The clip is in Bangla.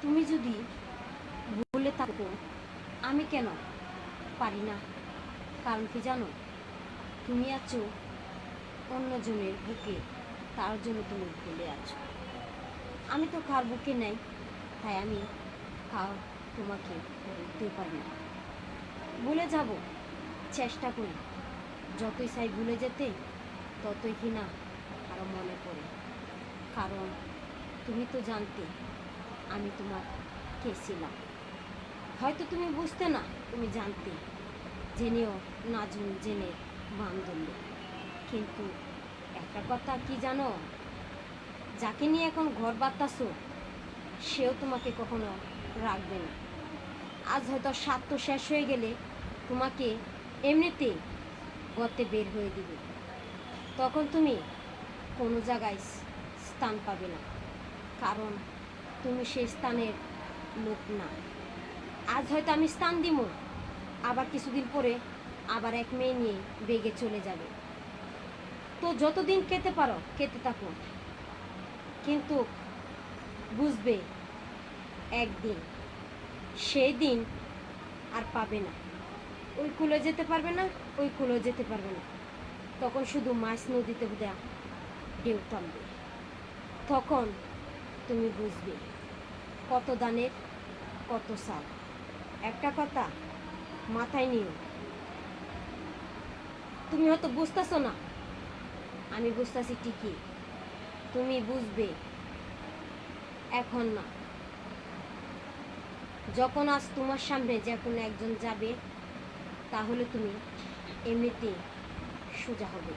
তুমি যদি ভুলে থাকো, আমি কেন পারি না? কারণ কি জানো? তুমি আছো অন্যজনের বুকে, তার জন্য তুমি ভুলে আছো। আমি তো কার বুকে নাই, তাই আমি কার তোমাকে বলতে পারি না। ভুলে যাব চেষ্টা করি, যতই চাই ভুলে যেতে ততই কিনা আরও মনে পড়ে। কারণ তুমি তো জানতে আমি তোমার কে ছিলাম। হয়তো তুমি বুঝতে না, তুমি জানতে, জেনেও না জেনে মান ধরলে। কিন্তু একটা কথা কি জানো? যাকে নিয়ে এখন ঘর বাঁধতাছো সেও তোমাকে কখনো রাখবে না। আজ হয়তো স্বার্থ শেষ হয়ে গেলে তোমাকে এমনিতেই গর্তে বের হয়ে দিবে। তখন তুমি কোনো জায়গায় স্থান পাবে না, কারণ তুমি সেই স্থানের লোক না। আজ হয়তো আমি স্থান দিব, আবার কিছুদিন পরে আবার এক মেয়ে নিয়ে বেগে চলে যাবে। তো যতদিন খেতে পারো খেতে থাকো, কিন্তু বুঝবে একদিন সেই দিন আর পাবে না। ওই কূলে যেতে পারবে না, ওই কূলেও যেতে পারবে না। তখন শুধু মাছ নদীতে দেয়া ঢেউ টানবে। তখন তুমি বুঝবে কত দানের কত সাল। একটা কথা মাথায় নিও, তুমি হয়তো বুঝতেছো না, আমি বুঝতেছি ঠিকই। তুমি বুঝবে এখন না, যখন আজ তোমার সামনে যে কোনো একজন যাবে, তাহলে তুমি এমনিতেই সোজা হবে।